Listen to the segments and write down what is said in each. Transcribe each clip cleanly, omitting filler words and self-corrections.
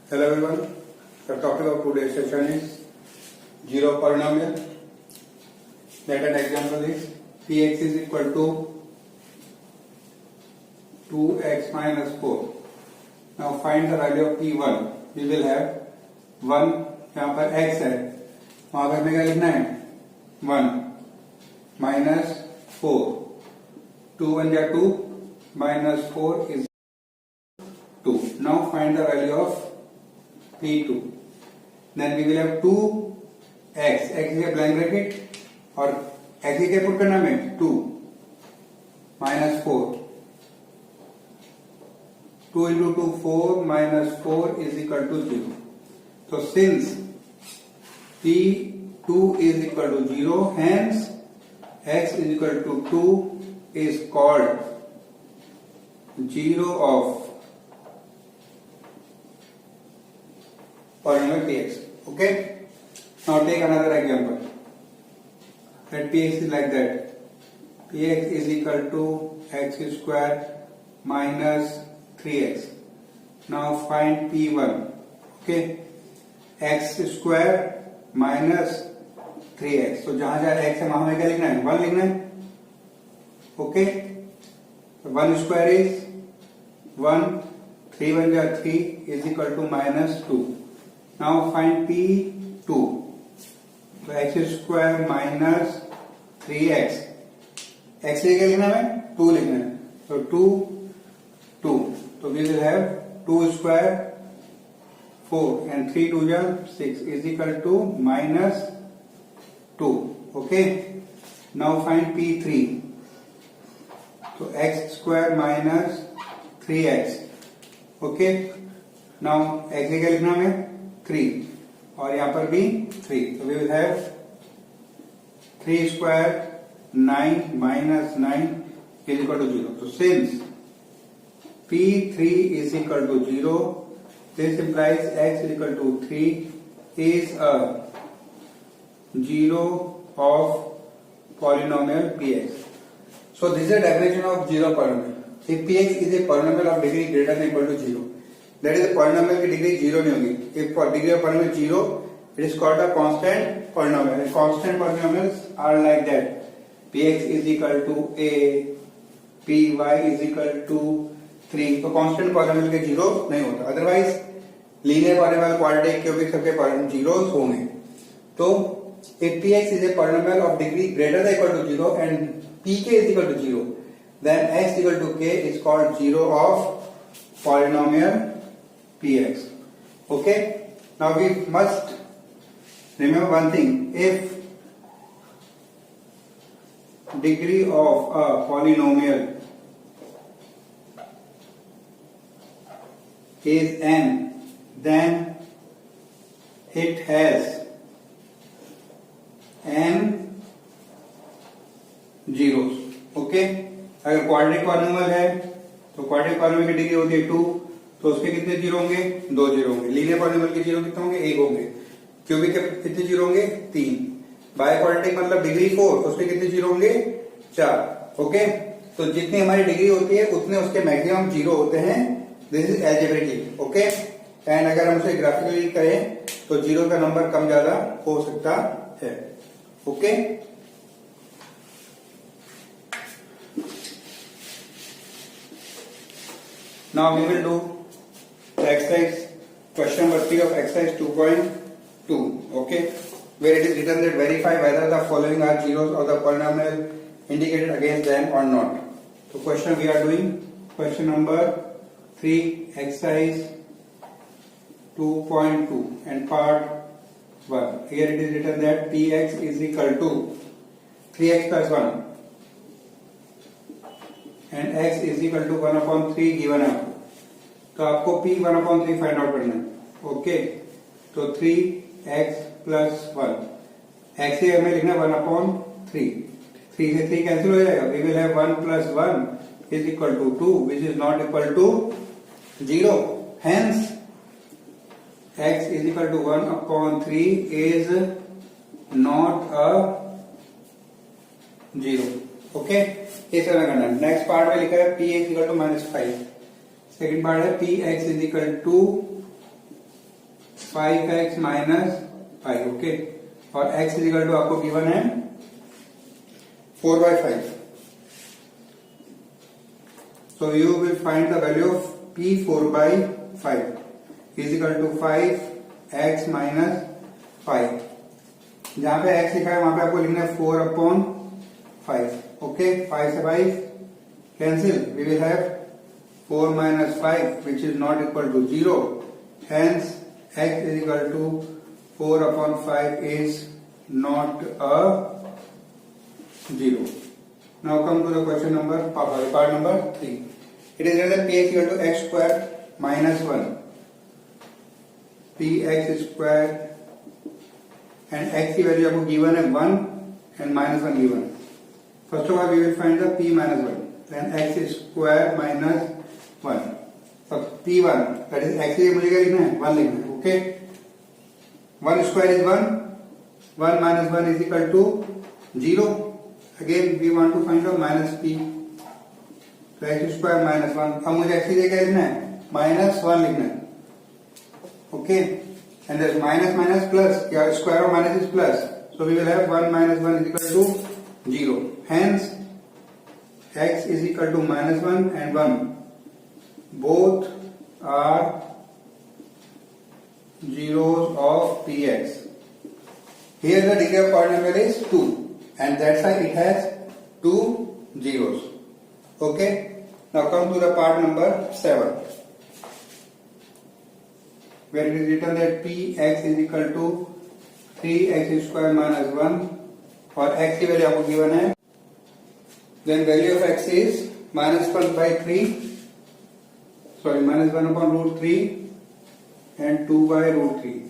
Hello everyone. The topic of today's session is zero polynomial. Let an example is px is equal to 2x minus 4. Now find the value of p1. We will have 1 यहाँ पर x है, वहां पर हमें क्या लिखना है 1 minus 4. 2 1 जा 2 minus 4 is 2. Now find the value of P2. Then we will have 2x. X is a blank bracket और x की क्या पुट करना है 2 minus 4. 2 into 2 4 minus 4 is equal to 0. So since P2 is equal to 0, hence x is equal to 2 is called 0 of polynomial px. Okay. Now take another example. Let px is like that. Px is equal to x square minus 3x. Now find p1. Okay. x square minus 3x. So जहां जहां x है वहां हमें क्या लिखना है 1 लिखना है. Okay. So 1 square is 1. 3 1 जा 3 is equal to minus 2. Now find P2. So x square minus 3x. x से क्या लिखना है 2 लिखना है. So 2 2. So we will have 2 square 4 and 3 2 जा 6 is equal to minus 2. Okay. Now find P3. So x square minus 3x. Okay. Now x से क्या लिखना है 3 और यहाँ पर भी 3. So we will have 3 square 9 minus 9 is equal to 0. So since P3 is equal to 0, this implies x is equal to 3 is a 0 of polynomial px. So this is a definition of zero polynomial. If px is a polynomial of degree greater than equal to 0, that is a polynomial की degree 0 नहीं होगी. If for degree of polynomial 0, it is called a constant polynomial. And constant polynomials are like that. Px is equal to a, py is equal to 3. तो constant polynomial के 0 नहीं होता. Otherwise linear polynomial, quadratic, cubic सबके polynomial zeros होंगे. तो if px is a polynomial of degree greater than equal to 0 and pk is equal to 0, then x equal to k is called 0 of polynomial px. Okay. Now we must remember one thing. If degree of a polynomial is n, then it has n zeros. Okay. अगर quadratic polynomial है तो quadratic polynomial की degree होती है 2, तो उसके कितने zero होंगे 2 जीरो होंगे. लीनियर पॉलिनोमियल के जीरो कितने होंगे 1 होंगे. क्यूबिक के कितने जीरो होंगे 3. बाय क्वाड्रेटिक मतलब डिग्री 4, तो उसके कितने जीरो होंगे 4. ओके. तो जितनी हमारी डिग्री होती है उतने उसके मैक्सिमम जीरो होते हैं. This is algebraically. Okay. And अगर हम उसे ग्राफिकली करें तो जीरो का नंबर कम ज्यादा हो सकता है. Okay. Now we will do the exercise question number 3 of exercise 2.2. Okay, where it is written that verify whether the following are zeros of the polynomial indicated against them or not. So question we are doing question number 3 exercise 2.2 and part 1. Here it is written that px is equal to 3x plus 1 and x is equal to 1 upon 3 given है. तो आपको p 1 upon 3 find out करना है. Okay. तो 3x plus 1, x से हमें लिखना 1 upon 3. 3 से 3 कैंसिल हो जाएगा. we will have 1 plus 1 is equal to 2, which is not equal to 0. Hence x is equal to 1 upon 3 is not a 0. Okay. ये सब करना है. नेक्स्ट पार्ट में लिखा है p x equal to -5. Second part है p x is equal to 5x minus 5. Okay, और x is equal to आपको गिवन है 4/5. So you will find the value of p 4/5 is equal to 5x minus 5. जहां पे x लिखा है वहां पे आपको लिखना है 4/5. ओके, 5 से 5 cancel. We will have 4 minus 5 which is not equal to 0. Hence x is equal to 4/5 is not a 0. Now come to the question number, part number 3. It is written px equal to x square minus 1. px square and x की value आपको given है 1 and minus 1 given. First of all we will find the p minus 1. Then x square minus 1. So p1 that is x मुझे क्या लिखना है 1 लिखना है. Okay, 1 square is 1. 1 minus 1 is equal to 0. Again we want to find out minus p. तो x square minus 1. अब मुझे x की जगह क्या लिखना है minus 1 लिखना है. Okay, and there's minus plus, या square of minus is plus, so we will have 1 minus 1 is equal to 0. Hence x is equal to minus 1 and 1 both are zeros of px. Here the degree of polynomial is 2 and that's why it has 2 zeros. Okay, now come to the part number 7 where it is written that px is equal to 3x square minus 1 और x की value आपको given है. Then value of x is minus 1/3, sorry minus 1 upon root 3 and 2 by root 3.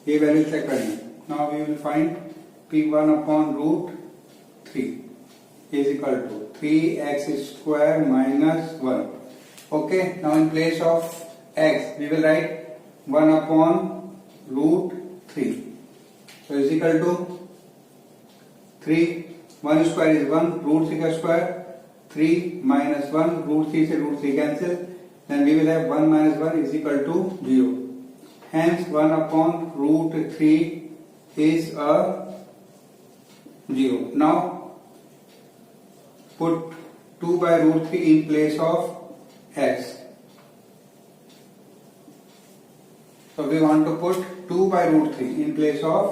ये value check करनी है. Now we will find p1 upon root 3 is equal to 3x square minus 1. Okay, now in place of x we will write 1 upon root 3. So is equal to 3, 1 square is 1, root 3 का square 3 minus 1, root 3 से root 3 cancel, then we will have 1 minus 1 is equal to 0. Hence 1 upon root 3 is a 0. Now put 2 by root 3 in place of x. So we want to put 2 by root 3 in place of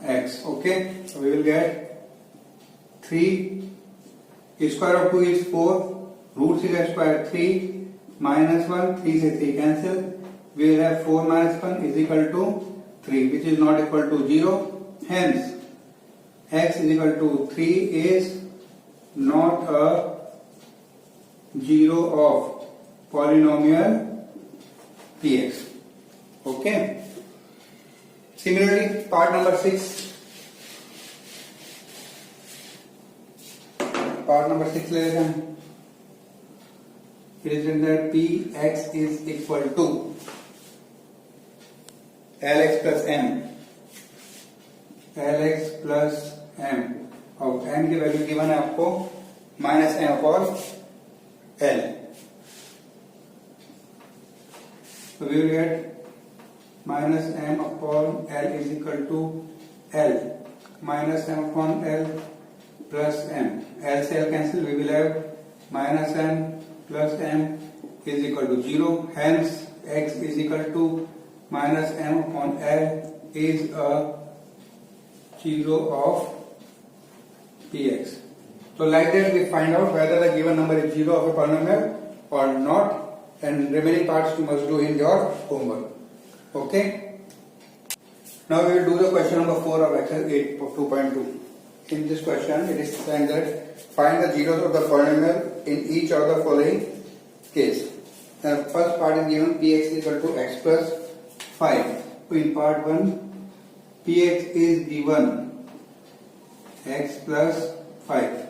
x. Okay, so we will get 3, square of 2 is 4, root 3 square 3 minus 1, 3 से 3 cancel, we will have 4 minus 1 is equal to 3 which is not equal to 0. Hence x is equal to 3 is not a 0 of polynomial px. Okay, similarly part number 6. Part number 6 ले लेते हैं. It is written that px is equal to lx plus m. lx plus m और m की value given है आपको minus m upon l. So we will get minus m upon l is equal to l minus m upon l plus m. L से l cancel, we will have minus m plus m is equal to 0. Hence x is equal to minus m upon l is a 0 of px. So like that we find out whether the given number is 0 of a polynomial or not, and remaining parts you must do in your homework. Okay, now we will do the question number 4 of exercise 8.2. In this question it is saying that find the zeros of the polynomial in each of the following case. The first part is given px is equal to x plus 5. So in part 1 px is given x plus 5.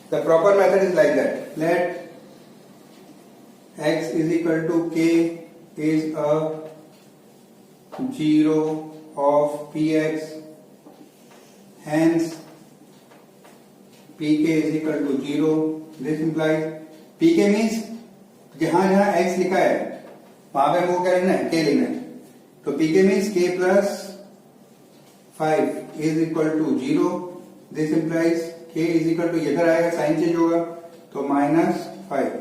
The proper method is like that. Let x is equal to k is a 0 of px. Hence pk is equal to 0. This implies pk means जहां जहां x लिखा है वहां पे हमको क्या लिखना है, के लिखना है। तो pk means k plus 5 is equal to 0। This implies k is equal to, इधर आएगा साइन चेंज होगा तो -5।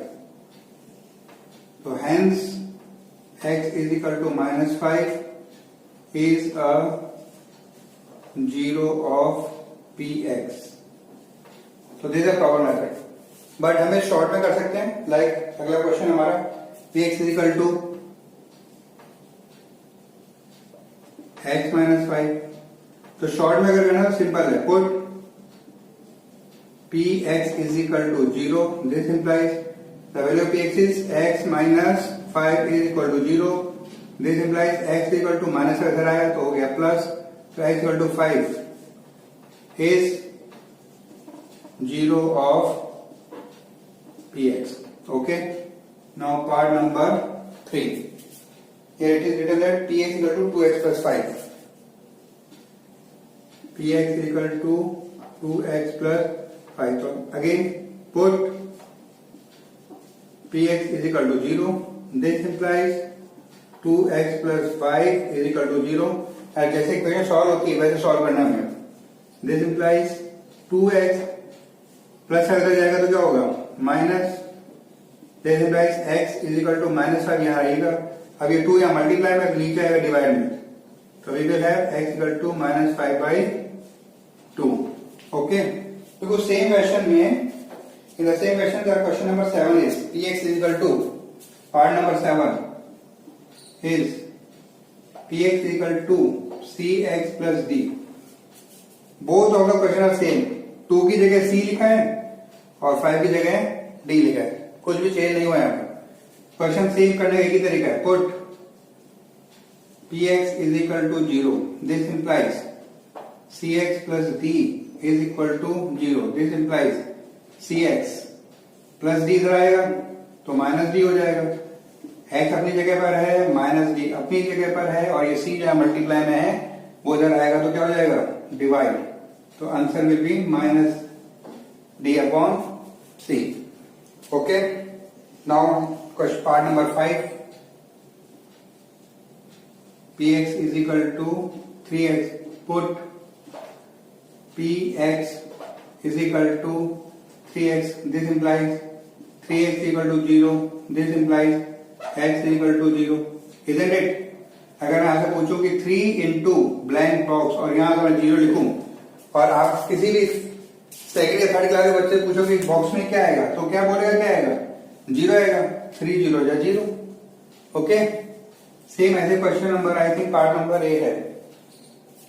तो hence x is equal to -5 is a 0 of px। तो this is a proper method, but हमें शॉर्ट में कर सकते हैं। लाइक अगला क्वेश्चन हमारा px is equal to x minus 5। तो शॉर्ट में अगर करना तो सिंपल है, put px is equal to 0। This implies the value of px is x minus 5 is equal to 0। This implies x is equal to minus का इधर आया तो हो गया प्लस, तो x equal to 5 is 0 of px. Okay. Now part number 3. Here it is written that px equal to 2x plus 5. Px is equal to 2x plus 5. So again put px is equal to 0. This implies 2x plus 5 is equal to 0. और जैसे equation solve होती है वैसे solve करना है। This implies 2x plus अगर जाएगा तो क्या होगा, minus. This implies x is equal to -5 यहाँ आएगा। अब ये 2 यहाँ मल्टीप्लाई में, नीचे आएगा डिवाइड में, तो we will have x equal to -5/2। Okay, तो सेम क्वेश्चन में, in the same question question number 7 is px is equal to, part number 7 is px is equal to cx plus d। Both of the question are same. 2 की जगह c लिखा है और 5 की जगह d लिखा है, कुछ भी चेंज नहीं हुआ है। क्वेश्चन सेम करने का एक ही तरीका है, put px is equal to 0। This implies cx plus d is equal to 0। This implies cx plus d इधर आएगा तो माइनस d हो जाएगा। x अपनी जगह पर है, माइनस d अपनी जगह पर है, और ये c जहां मल्टीप्लाई में है वो इधर आएगा तो क्या हो जाएगा, डिवाइड। तो answer will be minus d upon c। Okay, now question part number 5, px is equal to 3x। Put px is equal to 3x। This implies 3x equal to 0। This implies x equal to 0, isn't it. अगर मैं आपसे पूछूं कि 3 into blank box और यहां अगर मैं 0 लिखूं, और आप किसी भी सेकंड या थर्ड क्लास के बच्चे पूछो कि बॉक्स में क्या आएगा, तो क्या बोलेगा, क्या आएगा, 0 आएगा। 3 0 या 0। ओके, सेम ऐसे question number, I think part number 8 है,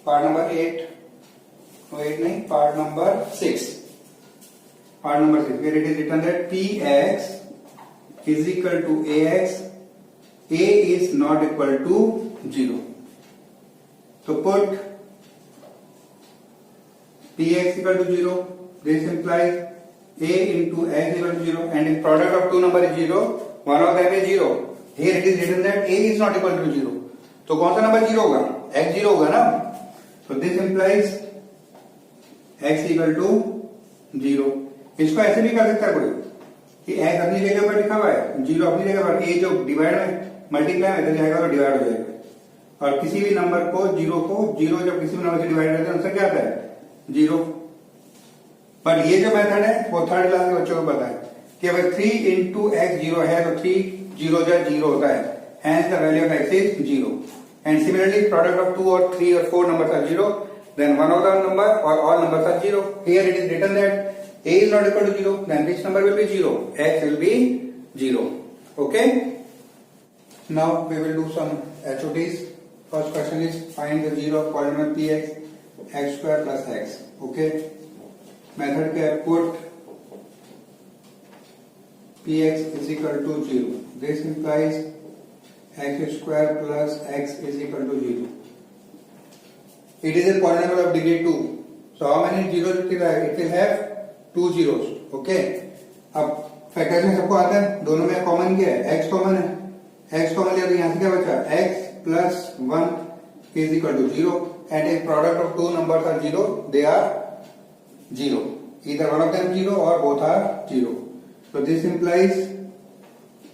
पार्ट नंबर 8 नहीं, part number 6। Part number 6 where it is written that px is equal to ax, a is not equal to 0. So put px equal to 0. This implies a into x equal to 0, and if product of two number is 0, one of them is 0. Here it is written that a is not equal to 0. तो कौन सा number 0 होगा, x 0 होगा ना। So this implies x equal to 0. इसको ऐसे भी कर सकता है कोई कि x अपनी जगह पर लिखा हुआ है, 0 अपनी जगह पर, a जो डिवाइड में मल्टीप्लाई में जाएगा तो डिवाइड हो जाएगा। और किसी भी नंबर को 0 जब किसी भी नंबर से डिवाइड करते हैं आंसर क्या आता है, 0। बट ये जो मेथड है वो थर्ड क्लास के बच्चों को पता है कि अगर 3 इंटू एक्स 0 है तो 3 0 जा 0 होता है, hence the value of x is 0. And similarly, product of 2 or 3 or 4 numbers are 0, then one of the number or all numbers are 0. Here it is written that a is not equal to 0, then which number will be 0? X will be 0. Okay? Now we will do some HODs. First question is find the 0 of polynomial px, x square plus x. Okay? Method के put px is equal to 0. This implies x square plus x is equal to 0. It is a polynomial of degree 2. So how many zeros it will have? It will have 2 zeros. Okay? अब factorisation सबको आता है, दोनों में common क्या है, x common है। x common लिया तो यहाँ से क्या बचा, x plus 1 is equal to 0. And if product of two numbers are 0, they are 0. Either one of them 0 or both are 0. So this implies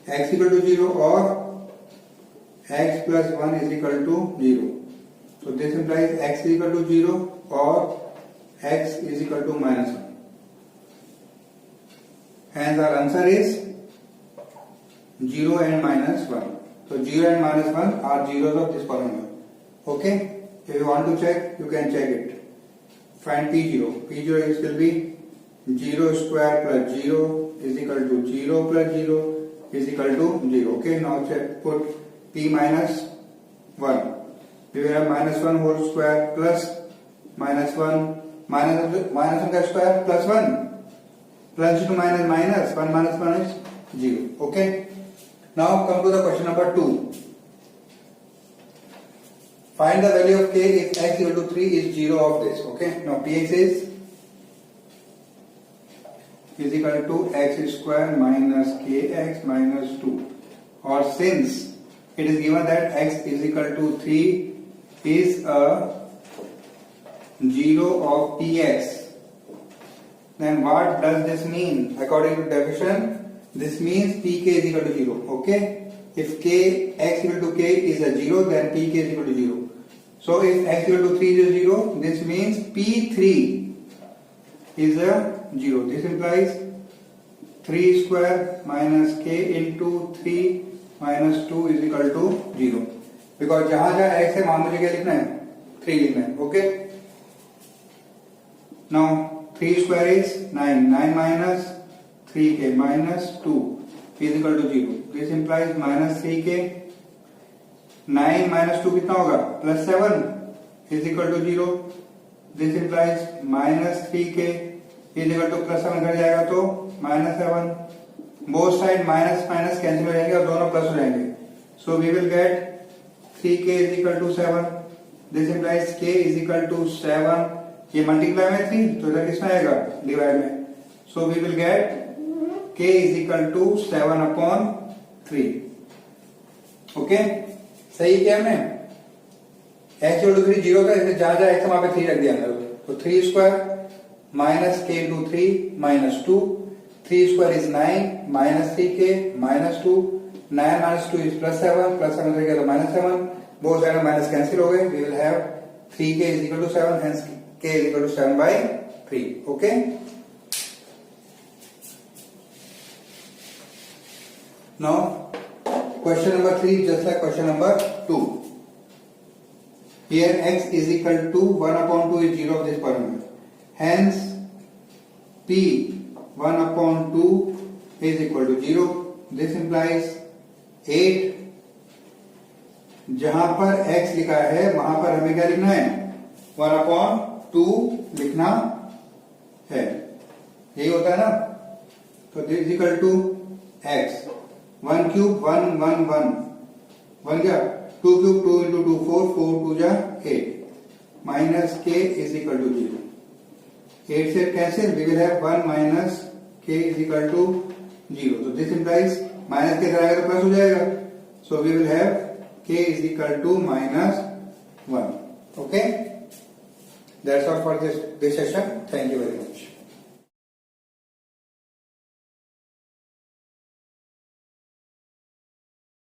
x equal to 0 or x plus 1 is equal to 0. So this implies x is equal to 0 or x is equal to minus 1. Hence our answer is 0 and minus 1. So 0 and minus 1 are zeros of this polynomial. Okay? If you want to check, you can check it. Find P0. P0 will be 0 square plus 0 is equal to 0 plus 0 is equal to 0. Okay, now check, put P minus 1. We will have minus 1 whole square plus minus 1 minus 1 square plus 1. Plus into minus minus 1 minus 1 is 0. Okay. Now come to the question number 2. Find the value of k if x equal to 3 is 0 of this. Okay. Now px is equal to x square minus kx minus 2. Or since it is given that x is equal to 3 is a 0 of px, then what does this mean? According to definition, this means pk is equal to 0. Okay? If k x equal to k is a 0, then pk is equal to 0. So if x equal to 3 is 0, this means p3 is a 0. This implies 3 square minus k into 3 minus 2 is equal to 0. Because जहां जहां x है वहां मुझे क्या लिखना है? 3 लिखना है. Okay? Now 3 square is 9. 9 minus 3k minus 2 is equal to 0. This implies minus 3k. 9 minus 2 कितना होगा? Plus 7 is equal to 0. This implies minus 3k is equal to plus 7 घट जाएगा तो minus 7. Both side minus minus cancel हो जाएंगे और दोनों plus हो जाएंगे. So we will get 3k is equal to 7. This implies k is equal to 7. ये मल्टीप्लाई में 3 तो इधर कितना आएगा? डिवाइड में. So we will get k is equal to 7 upon 3. Okay? सही किया हमने. x equal to 3 0 था, इसलिए जहां जहां x वहां पे 3 रख दिया अंदर. तो 3 square minus k into 3 minus 2. 3 square is 9 minus 3k minus 2. 9 minus 2 is plus 7. Plus 7 रहेगा तो minus 7. Both sides minus cancel हो गए. We will have 3k is equal to 7. Hence k is equal to 7 by 3. Okay? Now question number 3 just like question number 2. Here x is equal to 1 upon 2 is 0 of this polynomial. Hence p 1 upon 2 is equal to 0. This implies 8. जहां पर x लिखा है वहां पर हमें क्या लिखना है? 1 upon 2 लिखना है. यही होता है ना. तो this is equal to x. 1 cube 1 1 1 1 क्या? 2 cube 2 into 2 4 4 2 जा 8 minus k is equal to 0. 8 से cancel, we will have 1 minus k is equal to 0. So this implies minus के इधर आएगा तो प्लस हो जाएगा. So we will have k is equal to minus 1. Okay? That's all for this session. Thank you very much.